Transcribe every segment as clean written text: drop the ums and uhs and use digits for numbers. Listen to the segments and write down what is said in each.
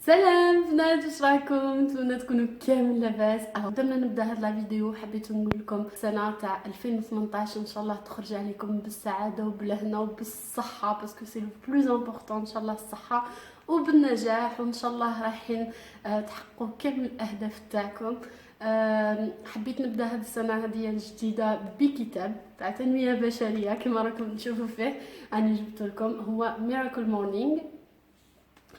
سلام بنات، واش راكم؟ نتمنى تكونوا كامل لاباس. قبل ما نبدا هاد لا فيديو حبيت نقول لكم السنه تاع 2018 ان شاء الله تخرج عليكم بالسعاده وبالهنا وبالصحه، باسكو سي لو بلوز امبورطون ان شاء الله الصحه، وبالنجاح، وان شاء الله رايحين تحققوا كامل الاهداف تاعكم. حبيت نبدا هاد السنه هذه الجديده بكتاب تاع تنميه بشريه كما راكم تشوفوا فيه. انا جبت لكم هو ميراكل مورنينغ.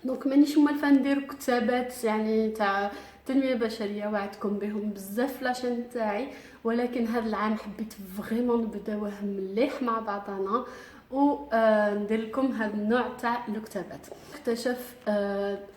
دونك مانيش موالفه ندير كتابات يعني تاع تنميه بشريه، وعدتكم بهم بزاف لاشين تاعي، ولكن هذا العام حبيت فريمون نبداوه مليح مع بعضنا وندير لكم هذا النوع تاع الكتابات. اكتشف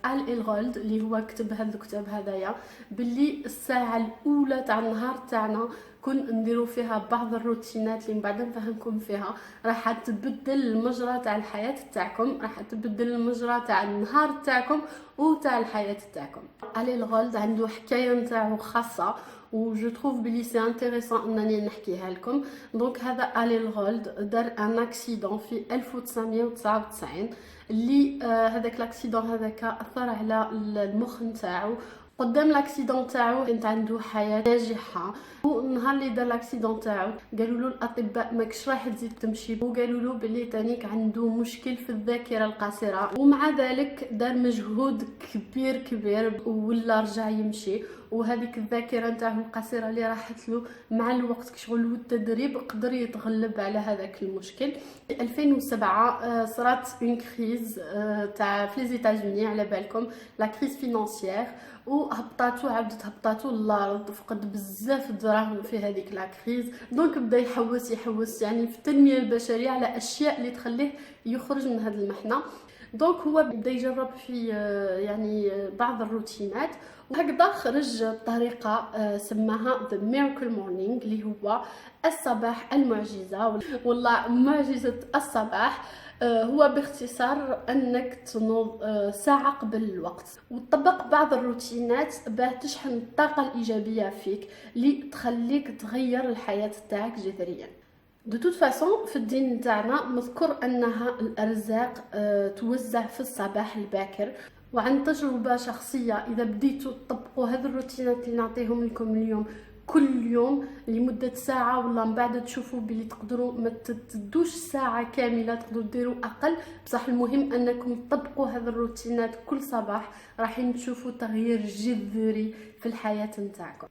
آل إلغولد اللي هو كتب هذا الكتاب هذايا باللي الساعه الاولى تاع النهار تاعنا كون نديروا فيها بعض الروتينات اللي من بعد نفهمكم فيها راح تبدل المجرى تاع الحياه تاعكم، راح تبدل المجرى تاع النهار تاعكم وتاع الحياه تاعكم. علي الغولد عنده حكايه نتاعو خاصه و جو تروف بلي سي انتريسون انني نحكيها لكم. دونك هذا علي الغولد دار ان اكسيدون في 1999 اللي هذاك الاكسيدون هذاك اثر على المخ نتاعو. قدام لاكسيدون تاعو كانت عنده حياه ناجحه، ونهار اللي دار لاكسيدون تاعو قالوا له الاطباء ماكش راح تزيد تمشي، وقالوا له بلي تانيك عنده مشكل في الذاكره القصيره، ومع ذلك دار مجهود كبير كبير ولا رجع يمشي. وهذيك الذاكره نتاعو القصيره اللي راحت له مع الوقت كشغل والتدريب قدر يتغلب على هذاك المشكل. في 2007 صرات اون كريز تاع في لي زيتازوني، على بالكم لا كريز فينانسيير، وهبطاتو عاودت هبطاتو للارض، فقد بزاف دراهم في هذيك لا كريز. دونك بدا يحوس يعني في التنميه البشريه على اشياء اللي تخليه يخرج من هذه المحنه. دونك هو بدا يجرب في يعني بعض الروتينات، وهكذا خرج بطريقه سماها The Miracle Morning اللي هو الصباح المعجزه. والله معجزه الصباح هو باختصار انك تنوض ساعه قبل الوقت وتطبق بعض الروتينات باه تشحن الطاقه الايجابيه فيك اللي تخليك تغير الحياه تاعك جذريا. دو توت فاسون في الدين تاعنا مذكور انها الارزاق توزع في الصباح الباكر. وعن تجربه شخصيه اذا بديتوا تطبقوا هذه الروتينات اللي نعطيهم لكم اليوم كل يوم لمده ساعه، ولا من بعد تشوفوا بلي تقدروا ما تدوش ساعه كامله، تقدروا ديروا اقل، بصح المهم انكم تطبقوا هذه الروتينات كل صباح، راح تشوفوا تغيير جذري في الحياه نتاعكم.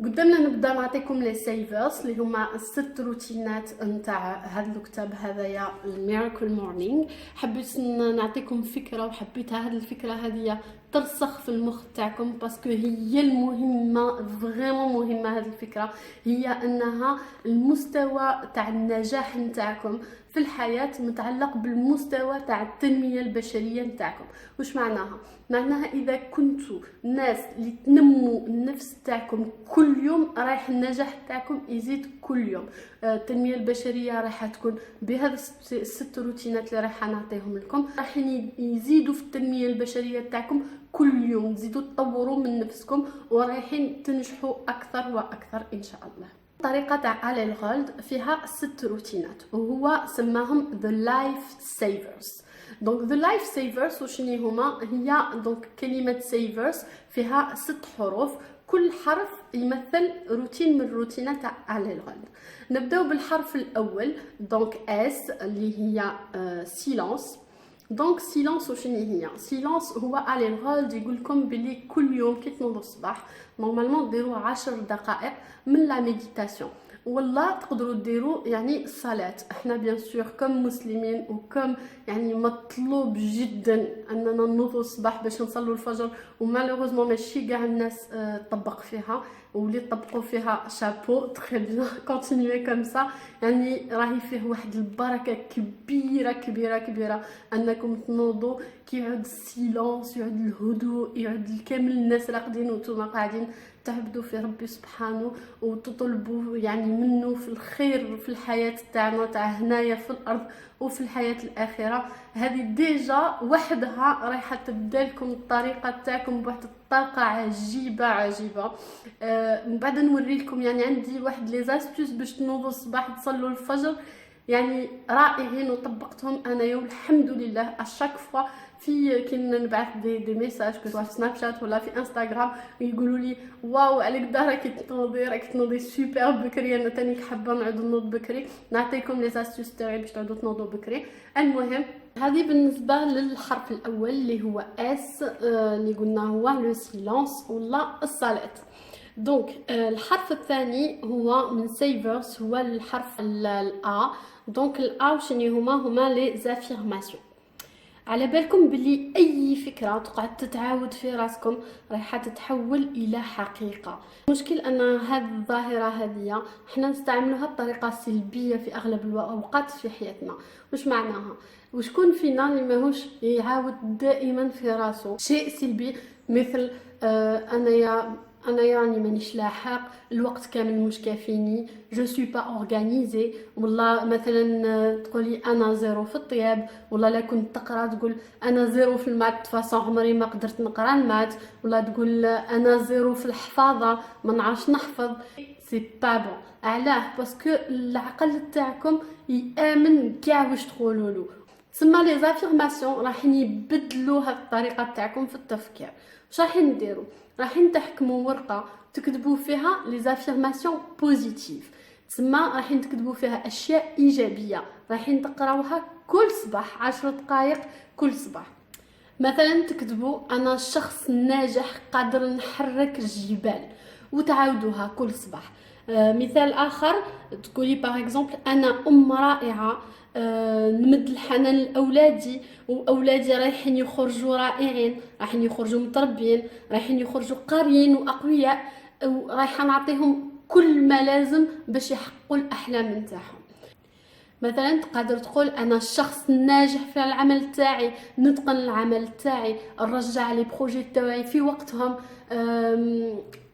قدامنا نبدا نعطيكم لي سيفرز اللي هما الست روتينات نتاع هذا الكتاب هذايا الميراكل مورنينغ. حبيت نعطيكم فكره، وحبيت هذه الفكره هذه ترسخ في المخ تاعكم باسكو هي المهمه، فريمون مهمه. هذه الفكره هي انها المستوى تاع النجاح نتاعكم في الحياه متعلق بالمستوى تاع التنميه البشريه نتاعكم. واش معناها؟ معناها اذا كنتوا ناس اللي تنموا النفس تاعكم كل يوم رايح النجاح تاعكم يزيد كل يوم. التنميه البشريه راح تكون بهذا الست روتينات اللي راح نعطيهم لكم، راح يزيدوا في التنميه البشريه تاعكم كل يوم، تزيدوا تطوروا من نفسكم ورايحين تنجحوا اكثر واكثر ان شاء الله. الطريقه تاع آل الغولد فيها ست روتينات وهو سماهم The Life Savers. دونك The Life Savers وشني هما؟ هي دونك كلمه savers فيها 6 حروف، كل حرف يمثل روتين من روتينات آل الغولد. نبداو بالحرف الاول دونك اس اللي هي سيلانس. دونك سيلانس وشني هي؟ سيلانس هو آل الغولد يقول لكم بلي كل يوم كي تنوضوا الصباح نورمالمون ديروا 10 دقائق من لا ميديتاسيون، والله تقدروا ديروا يعني الصلاه. احنا بيان سور كم مسلمين وكم يعني مطلوب جدا اننا نوضوا الصباح باش نصلوا الفجر، ومالوغوزمون ماشي كاع الناس تطبق فيها، واللي طبقوا فيها شابو تري بيان كونتينيوي كوم سا. يعني راهي فيه واحد البركه كبيره كبيره كبيره انكم تنوضوا كي يعود السيلونس، يعود الهدوء، يعود كامل الناس راقدين وانتم قاعدين تعبدوا في ربي سبحانه وتطلبوا يعني منه في الخير في الحياه تاعنا تاع هنايا في الارض وفي الحياه الاخره. هذه ديجا وحدها رايحه تبدا لكم الطريقه تاعكم بواحد الطاقه عجيبه عجيبه. من بعد نوري لكم يعني عندي واحد لي زاستوس باش تنوضوا الصباح تصلوا الفجر يعني رائعين وطبقتهم انايا والحمد لله اشاك فوا كي نبعث دي ميساج كنت في سناب شات ولا في انستغرام يقولوا لي واو عليك دا راكي تنوضي سوبر بكري، انا تاني حابه نعود نوض بكري، نعطيكم لي زاستيوس تاعي باش تعودوا تنوضوا بكري. المهم هذه بالنسبه للحرف الاول اللي هو اس، اللي قلنا هو لو سيلونس ولا الصلاه. دونك الحرف الثاني هو من سيفرز، هو الحرف الأ. دونك الأ شنو هما لي زافيرماسيون. على بالكم بلي اي فكره تقعد تتعاود في راسكم رايحه تتحول الى حقيقه. المشكل ان هذه الظاهره هذه حنا نستعملوها بطريقه سلبيه في اغلب الاوقات في حياتنا. واش معناها؟ وشكون فينا اللي ماهوش يعاود دائما في راسه شيء سلبي، مثل انا يعني مانيش لاحق، الوقت كامل مش كافيني، جو سوي با اورغانيزي، ولا مثلا تقولي انا زيرو في الطياب، ولا لا كنت تقرا تقول انا زيرو في المات فاصون عمري ما قدرت نقرا المات، ولا تقول انا زيرو في الحفاظه ما نعرفش نحفظ. سي با بون. علاه؟ باسكو العقل تاعكم يامن كاع واش تقولوا له. تسمى لي زافيرماسيون راح يبدلوا هاد الطريقه تاعكم في التفكير. واش راح نديروا؟ راح نتحكموا ورقه تكتبوا فيها لي زافيرماسيون بوزيتيف، تسمى راح تكتبوا فيها اشياء ايجابيه، راح تقراوها كل صباح 10 دقائق كل صباح. مثلا تكتبوا انا شخص ناجح قادر نحرك الجبال، وتعاودوها كل صباح. مثال اخر تقولي باغ اكزومبل انا ام رائعه، نمد الحنان لاولادي، واولادي رايحين يخرجوا رائعين، رايحين يخرجوا متربيين، رايحين يخرجوا قاريين واقوياء، ورايحه نعطيهم كل ما لازم باش يحققوا الاحلام نتاعهم. مثلا تقدر تقول انا الشخص الناجح في العمل تاعي، نتقن العمل تاعي، نرجع لي بروجي تاعي في وقتهم.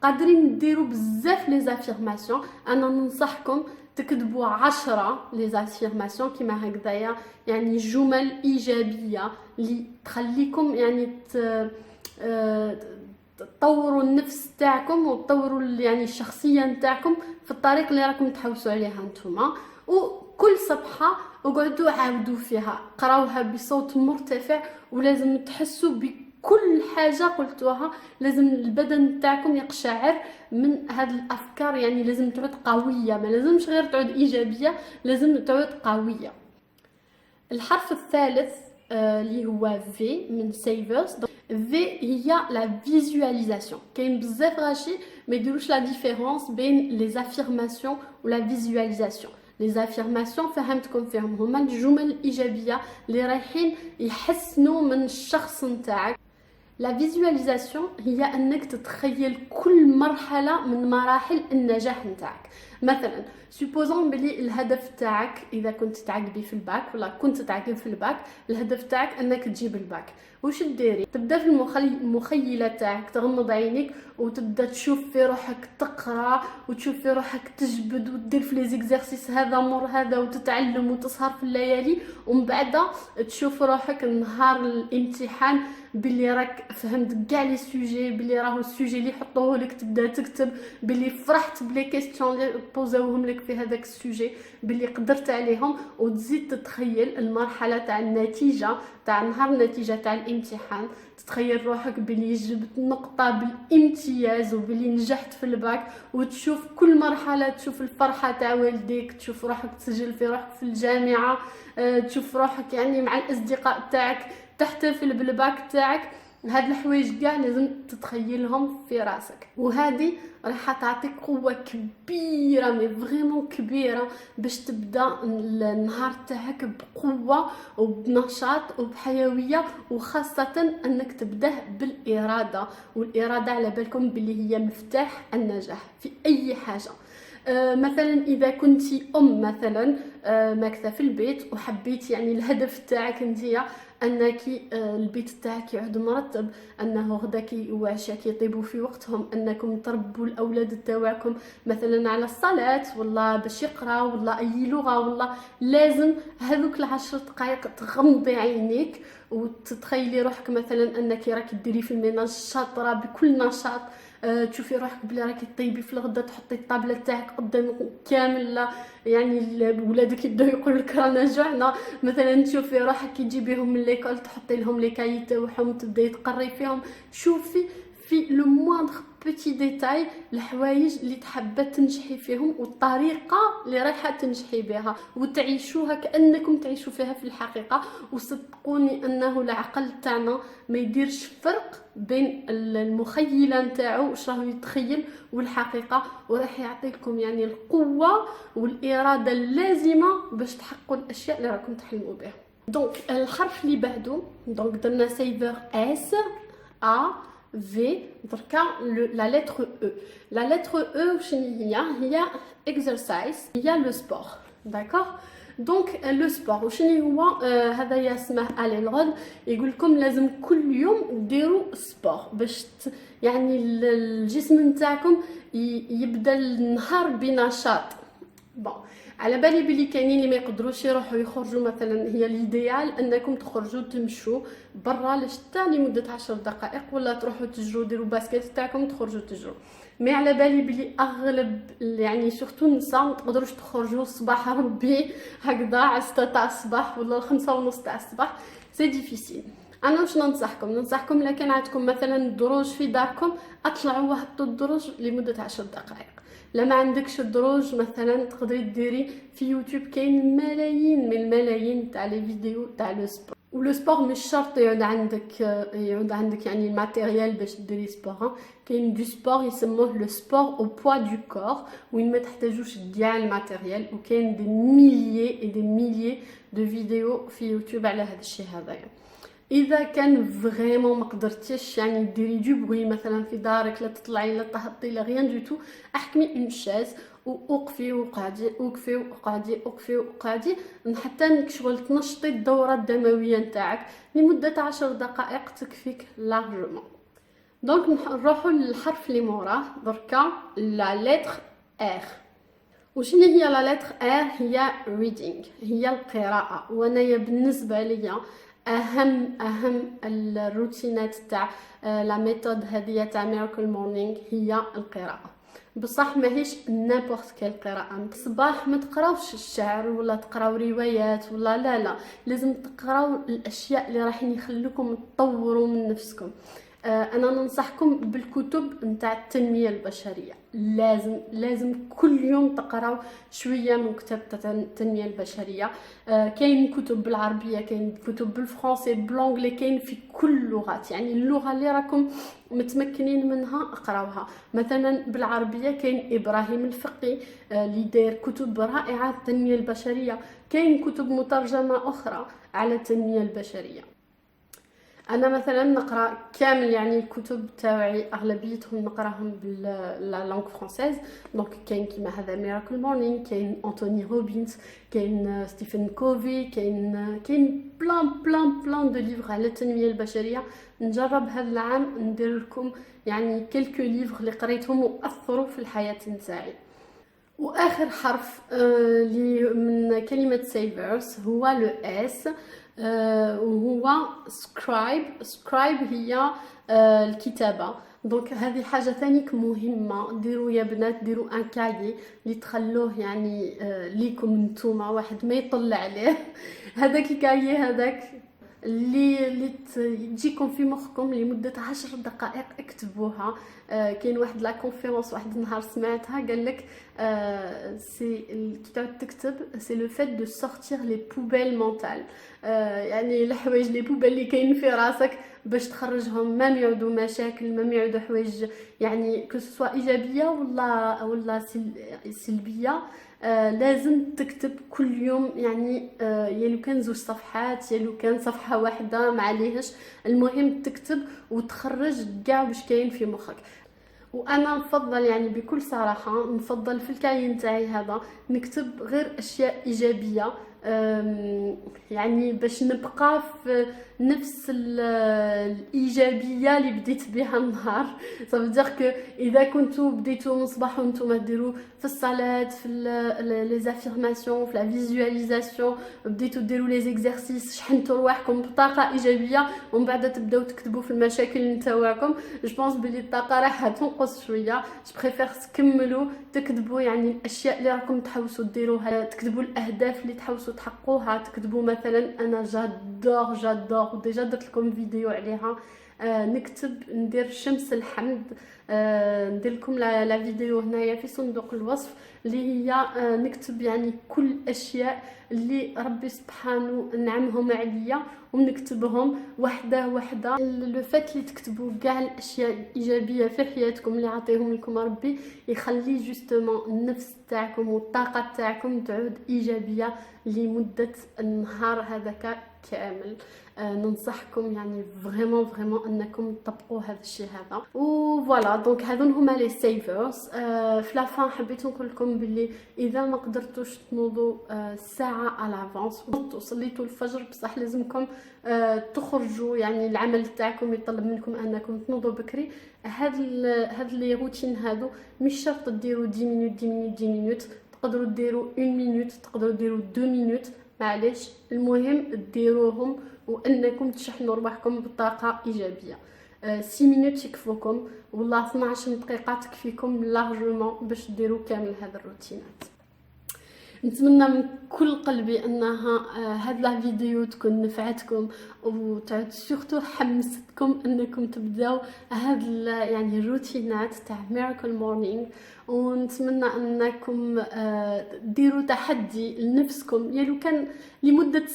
قادرين نديروا بزاف لي زافيرماسيون. انا ننصحكم تكتبوا 10 لي زافيرماسيون كيما هكذايا، يعني جمل ايجابيه اللي تخليكم يعني تطوروا النفس تاعكم وتطوروا يعني الشخصيه نتاعكم في الطريق اللي راكم تحوسوا عليها نتوما. وكل صفحه وقعدوا عاودوا فيها، قراوها بصوت مرتفع، ولازم تحسوا بكل حاجه قلتوها، لازم البدن تاعكم يقشعر من هذه الافكار، يعني لازم تعود قويه، ما لازمش غير تعود ايجابيه، لازم تعود قويه. الحرف الثالث اللي هو في من سيفرز. في هي لا فيزواليزاسيون. كاين بزاف غاشي ما يديروش لا ديفيرونس بين لي زافيرماسيون ولا فيزواليزاسيون. لي زافيرماسيون فهمتكم فيهم هما الجمل الايجابيه اللي رايحين يحسنوا من الشخص نتاعك. لا فيزواليزاسيون هي انك تتخيل كل مرحله من مراحل النجاح نتاعك. مثلا سوبوزون بلي الهدف تاعك اذا كنت تعقبي في الباك ولا كنت تعقب في الباك، الهدف تاعك انك تجيب الباك. واش ديري؟ تبدا في المخيله تاعك، تغمض عينيك وتبدا تشوف في روحك تقرا، وتشوف في روحك تجبد وتدير في لي زيكزارسيس هذا مور هذا، وتتعلم وتسهر في الليالي، ومن بعد تشوف روحك نهار الامتحان بلي راك فهمت كاع لي سوجي، بلي راهو السوجي اللي يحطوه لك تبدا تكتب، بلي فرحت بلي كيستيون اللي بوزاوهم لك في هذاك السوجي، بلي قدرت عليهم، وتزيد تتخيل المرحله تاع النتيجه تاع نهار النتيجه تاع الامتحان، تتخيل روحك بلي جبت نقطه بالامتياز وبلي نجحت في الباك، وتشوف كل مرحله، تشوف الفرحه تاع والديك، تشوف روحك تسجل في روحك في الجامعه، تشوف روحك يعني مع الاصدقاء تاعك تحتفل بالباك تاعك. هاد الحوايج كاع لازم تتخيلهم في راسك، وهذه راح تعطيك قوه كبيره مي فريمون كبيره باش تبدا النهار تاعك بقوه وبنشاط وبحيويه، وخاصه انك تبدا بالاراده. والاراده على بالكم بلي هي مفتاح النجاح في اي حاجه. مثلا اذا كنتي مثلا ماكثه في البيت وحبيت يعني الهدف تاعك انتيا انك البيت تاعك يعود مرتب، انه غداكي وعشاك يطيبوا في وقتهم، انكم تربوا الاولاد تاعكم مثلا على الصلاه ولا باش يقراوا ولا اي لغه، ولا لازم هذوك ال10 دقائق تغمضي عينيك وتتخيلي روحك مثلا انك راكي ديري في الميناج شاطره بكل نشاط، تشوفي روحك بلي راكي طيبي في الغدا تحطي الطابله تاعك قدامك كامل، لا يعني ولادك يبداو يقول لك رانا جوعنا. مثلا تشوفي روحك كي تجيبيهم من ليكول تحطي لهم لي كاي تاعهم تبداي تقري فيهم. شوفي في لو موندر بيتي ديتاي الحوايج اللي تحبه تنجحي فيهم والطريقه اللي رايحه تنجحي بها وتعيشوها كانكم تعيشوا فيها في الحقيقه. وصدقوني انه العقل تاعنا ما يديرش فرق بين المخيله نتاعو واش راهو يتخيل والحقيقه، وراح يعطيكم يعني القوه والاراده اللازمه باش تحققوا الاشياء اللي راكم تحلموا بها. دونك الحرف اللي بعده دونك درنا سيفر اس ا في. دركا لا لتر او. لا لتر او شنو هي اكسرسايز، هي لو سبور. داكوغ. دونك لو سبور وشنو هو هذا يسمى الين رود يقول لكم لازم كل يوم ديروا سبور باش يعني الجسم نتاعكم يبدا النهار بنشاط. بون على بالي بلي كاينين اللي ما يقدروش يروحوا يخرجوا، مثلا هي الايديال انكم تخرجوا تمشوا برا لشتا لمده 10 دقائق، ولا تروحوا تجروا ديروا باسكيت تاعكم تخرجوا تجروا. مي على بالي بلي اغلب يعني سورتو النساء ما تقدروش تخرجوا الصباح ربي هكذا 6 تاع الصباح ولا 5:30 تاع الصباح، سي ديفيسيل. انا واش ننصحكم الا كان عندكم مثلا دروج في داركم اطلعوا وهبطوا الدروج لمده 10 دقائق. لا ما عندكش الدروج مثلا تقدري ديري في يوتيوب كاين ملايين من الملايين تاع لي فيديو تاع لو سبور. ولو سبور مش شرط يعود عندك يعني الماتيريال باش ديري سبور. كاين دو سبور يسموه لو سبور او بوا دو كور وين ما تحتاجوش كاع الماتيريال، وكاين دي ميليي دو فيديو في يوتيوب على هذا الشيء هذايا. اذا كان فريمون ما قدرتيش يعني ديري دو بروي مثلا في دارك، لا تطلعي لا تهبطي لا غيان دو تو، احكمي اون شاز ووقفي وقعدي وقفي وقعدي وقفي وقعدي حتى انك شغل تنشطي الدوره الدمويه نتاعك لمده 10 دقائق تكفيك لارجومون. دونك نروحوا للحرف اللي موراه دركا لا لتر ار. وشنو هي لا لتر ار؟ هي ريدينغ، هي القراءه. وانايا بالنسبه ليا اهم الروتينات تاع لا ميثود هذه تاع ميراكل مورنينغ هي القراءه. بصح ماهيش نابورت كال قراءه. الصباح ما تقراوش الشعر ولا تقراو روايات ولا لا، لازم تقراو الاشياء اللي راح يخلوكم تطوروا من نفسكم. انا ننصحكم بالكتب نتاع التنميه البشريه. لازم كل يوم تقراو شويه من كتاب التنميه البشريه. كاين كتب بالعربيه، كاين كتب بالفرنسي، بالانجلي، كاين في كل اللغات. يعني اللغه اللي راكم متمكنين منها اقراوها. مثلا بالعربيه كاين ابراهيم الفقي اللي داير كتب رائعه التنميه البشريه. كاين كتب مترجمه اخرى على التنميه البشريه. انا مثلا نقرا كامل يعني الكتب تاعي اغلبيتهم نقراهم باللانغ فرونسيز. دونك كاين كيما هذا ميراكل مورنينغ، كاين انتوني روبينز، كاين ستيفن كوفي، كاين بلان دو ليفر على التنميه البشريه. نجرب هذا العام ندير لكم يعني كلكو ليفر اللي قريتهم واثروا في الحياه نتاعي. واخر حرف من كلمه سيفرز هو لو اس، وهو سكرايب هي الكتابه. دونك هذه حاجه ثانيك مهمه. ديروا يا بنات ديروا ان كاي اللي تخلوه يعني ليكم نتوما، واحد ما يطلع عليه. هذاك الكاي هذاك اللي تجيكم في مخكم لمده 10 دقائق اكتبوها. كاين واحد لا كونفيرونس واحد النهار سمعتها قال لك سي كي تكتب سي لو فيت دو سورتير لي بوبيل مونتال، يعني الحوايج لي بوبيل اللي كاين في راسك باش تخرجهم، ما يعودوا مشاكل، ما يعودوا حوايج يعني كو سوا ايجابيه ولا سلبيه. لازم تكتب كل يوم يعني يا لو كان 2 صفحات يا لو كان صفحه واحده معليهش، المهم تكتب وتخرج كاع واش كاين في مخك. وانا نفضل يعني بكل صراحه نفضل في الكاي نتاعي هذا نكتب غير اشياء ايجابيه، يعني باش نبقى نفس الايجابيه اللي بديت بها النهار. صافي كو اذا كنتو بديتو من الصباح وانتم ديروا في الصلاه، في لي زافيرماسيون، في لا فيزواليزاسيون، بديتو ديروا لي زيكزارسيس، شحنتوا رواحكم بطاقه ايجابيه، ومن بعد تبداو تكتبوا في المشاكل نتاعكم، جو بونس بلي الطاقه راح تنقص شويه. جو بريفير تكملوا تكتبوا يعني الاشياء اللي راكم تحوسوا ديروها، تكتبوا الاهداف اللي تحوسوا تحققوها. تكتبوا مثلا انا جادور وديجا درت لكم فيديو عليها، نكتب ندير شمس الحمد، ندير لكم لا فيديو هنايا في صندوق الوصف، اللي هي نكتب يعني كل الاشياء اللي ربي سبحانه نعمهم عليا، ونكتبهم وحده وحده. لو فات اللي تكتبوا كاع الاشياء الايجابيه في حياتكم اللي عطيهم لكم ربي، يخلي جوستومون النفس تاعكم والطاقه تاعكم تعود ايجابيه لمده النهار هذاك كامل. ننصحكم يعني فريمون انكم تطبقوا هذا الشيء هذا. و فوالا دونك هذون هما لي سيفرز. في لافان حبيت نقول لكم باللي اذا ما قدرتوش تنوضوا ساعه على افونس وصليتوا الفجر، بصح لازمكم تخرجوا، يعني العمل تاعكم يطلب منكم انكم تنوضوا بكري. هاد لي روتين هادو مش شرط ديروا 10 مينوت، تقدروا ديروا 1 مينوت، تقدروا ديروا 2 مينوت، معليش، المهم ديروهم وانكم تشحنوا رواحكم بطاقه ايجابيه. 6 مينوت يكفوكم، والله 12 دقيقه تكفيكم لارجومون باش ديروا كامل هذا الروتينات. نتمنى من كل قلبي انها هاد لا فيديو تكون نفعتكم، وتعود سورتو حمستكم انكم تبداو هاد يعني الروتينات تاع ميراكل مورنينغ. ونتمنى انكم ديروا تحدي لنفسكم، يعني لو كان لمده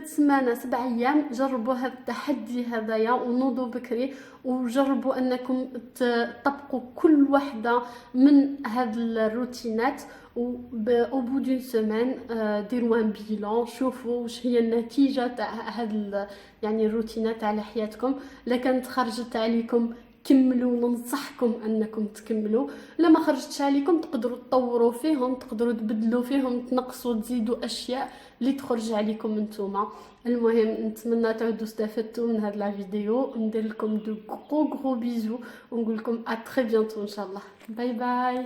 سمانه 7 ايام، جربوا هذا التحدي هذايا ونوضوا بكري، وجربوا انكم تطبقوا كل وحده من هاد الروتينات، او بو دون سيمين ديروا ان بيلون، شوفوا واش هي النتيجه تاع هاد يعني الروتينات على حياتكم. لا كانت خرجت عليكم كملوا، ننصحكم انكم تكملوا. لما خرجتش عليكم تقدروا تطوروا فيهم، تقدروا تبدلوا فيهم، تنقصوا تزيدوا اشياء اللي تخرج عليكم نتوما. المهم نتمنى تعودوا استفدتوا من هذا الفيديو، ندير لكم دو غرو بيزو ونقول لكم ا تري بيانتو ان شاء الله. باي باي.